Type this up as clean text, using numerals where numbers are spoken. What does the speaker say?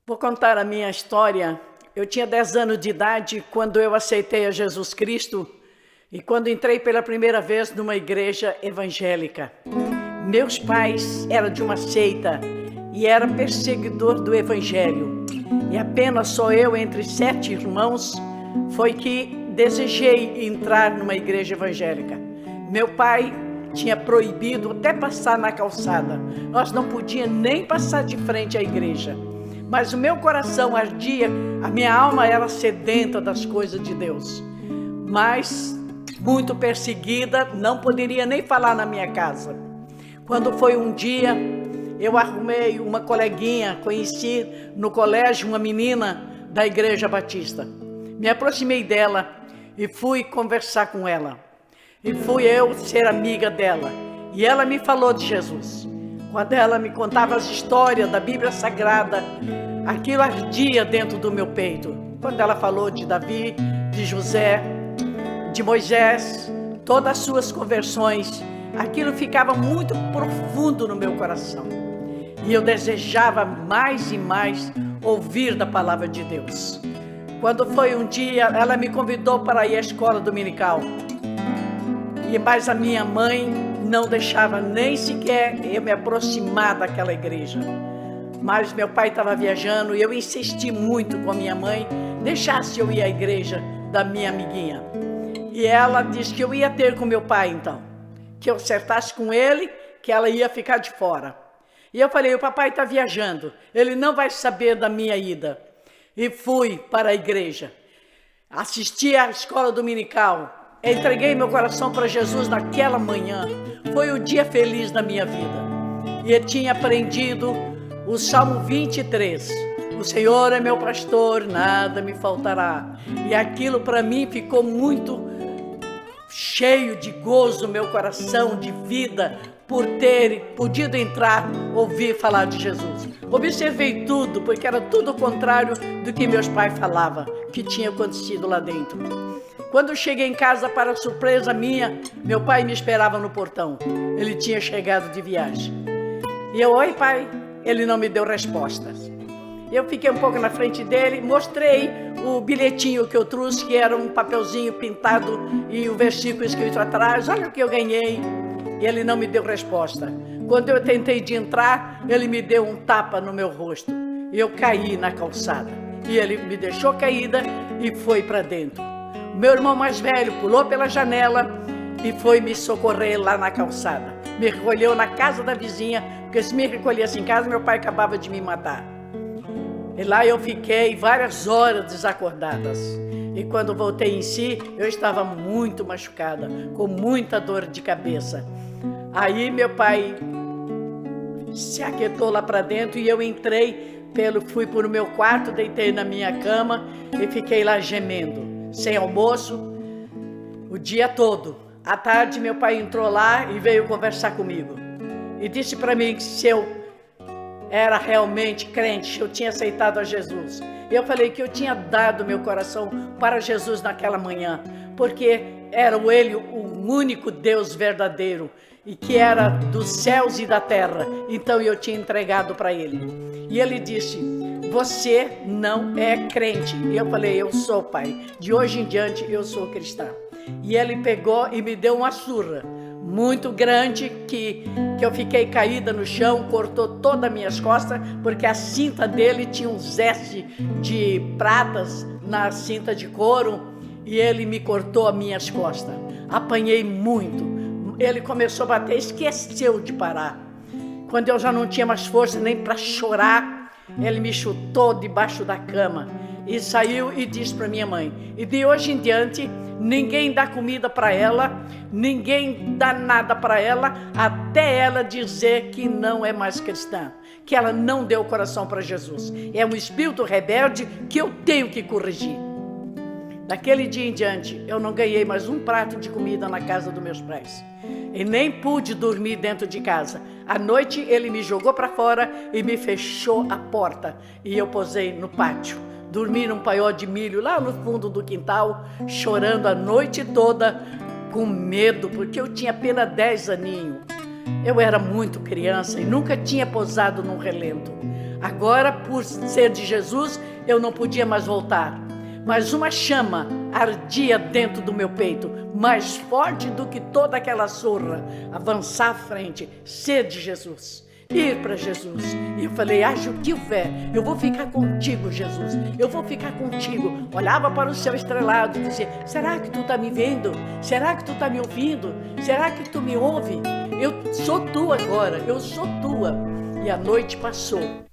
Vou contar a minha história. Eu tinha 10 anos de idade quando eu aceitei a Jesus Cristo e quando entrei pela primeira vez numa igreja evangélica. Meus pais eram de uma seita e era perseguidor do evangelho. E apenas só eu, entre 7 irmãos, foi que desejei entrar numa igreja evangélica. Meu pai tinha proibido até passar na calçada. Nós não podíamos nem passar de frente à igreja. Mas o meu coração ardia, a minha alma era sedenta das coisas de Deus. Mas, muito perseguida, não poderia nem falar na minha casa. Quando foi um dia, eu arrumei uma coleguinha, conheci no colégio uma menina da Igreja Batista. Me aproximei dela e fui conversar com ela. E fui eu ser amiga dela. E ela me falou de Jesus. Quando ela me contava as histórias da Bíblia Sagrada, aquilo ardia dentro do meu peito. Quando ela falou de Davi, de José, de Moisés, todas as suas conversões, aquilo ficava muito profundo no meu coração. E eu desejava mais e mais ouvir da palavra de Deus. Quando foi um dia, ela me convidou para ir à escola dominical. Mas a minha mãe não deixava nem sequer eu me aproximar daquela igreja. Mas meu pai estava viajando e eu insisti muito com a minha mãe, deixasse eu ir à igreja da minha amiguinha. E ela disse que eu ia ter com meu pai então, que eu acertasse com ele, que ela ia ficar de fora. E eu falei, o papai está viajando, ele não vai saber da minha ida. E fui para a igreja, assisti à escola dominical, entreguei meu coração para Jesus naquela manhã. Foi o dia feliz da minha vida. E eu tinha aprendido o Salmo 23. O Senhor é meu pastor, nada me faltará. E aquilo para mim ficou muito cheio de gozo, meu coração, de vida, por ter podido entrar, ouvir falar de Jesus. Observei tudo, porque era tudo o contrário do que meus pais falavam, que tinha acontecido lá dentro. Quando cheguei em casa, para surpresa minha, meu pai me esperava no portão. Ele tinha chegado de viagem. E eu, oi pai, ele não me deu respostas. Eu fiquei um pouco na frente dele, mostrei o bilhetinho que eu trouxe, que era um papelzinho pintado e o versículo escrito atrás, olha o que eu ganhei. E ele não me deu resposta. Quando eu tentei de entrar, ele me deu um tapa no meu rosto. E eu caí na calçada. E ele me deixou caída e foi para dentro. Meu irmão mais velho pulou pela janela e foi me socorrer lá na calçada. Me recolheu na casa da vizinha, porque se me recolhesse em casa, meu pai acabava de me matar. E lá eu fiquei várias horas desacordadas. E quando voltei em si, eu estava muito machucada, com muita dor de cabeça. Aí meu pai se aquietou lá para dentro e eu entrei, fui para o meu quarto, deitei na minha cama e fiquei lá gemendo, sem almoço, o dia todo. À tarde meu pai entrou lá e veio conversar comigo. E disse para mim que se eu era realmente crente, eu tinha aceitado a Jesus. Eu falei que eu tinha dado meu coração para Jesus naquela manhã, porque era ele o único Deus verdadeiro e que era dos céus e da terra. Então eu tinha entregado para ele. E ele disse, você não é crente. E eu falei, eu sou, pai. De hoje em diante eu sou cristã. E ele pegou e me deu uma surra muito grande que eu fiquei caída no chão, cortou todas as minhas costas, porque a cinta dele tinha um zeste de pratas na cinta de couro e ele me cortou as minhas costas. Apanhei muito. Ele começou a bater, esqueceu de parar. Quando eu já não tinha mais força nem para chorar, ele me chutou debaixo da cama e saiu e disse para minha mãe, e de hoje em diante ninguém dá comida para ela, ninguém dá nada para ela, até ela dizer que não é mais cristã, que ela não deu o coração para Jesus. É um espírito rebelde que eu tenho que corrigir. Daquele dia em diante, eu não ganhei mais um prato de comida na casa dos meus pais. E nem pude dormir dentro de casa. À noite, ele me jogou para fora e me fechou a porta. E eu posei no pátio. Dormi num paiol de milho lá no fundo do quintal, chorando a noite toda, com medo, porque eu tinha apenas 10 aninhos. Eu era muito criança e nunca tinha posado num relento. Agora, por ser de Jesus, eu não podia mais voltar. Mas uma chama ardia dentro do meu peito, mais forte do que toda aquela surra. Avançar à frente, ser de Jesus, ir para Jesus. E eu falei, haja o que houver, eu vou ficar contigo, Jesus, eu vou ficar contigo. Olhava para o céu estrelado e dizia, será que tu está me vendo? Será que tu está me ouvindo? Será que tu me ouve? Eu sou tua agora, eu sou tua. E a noite passou.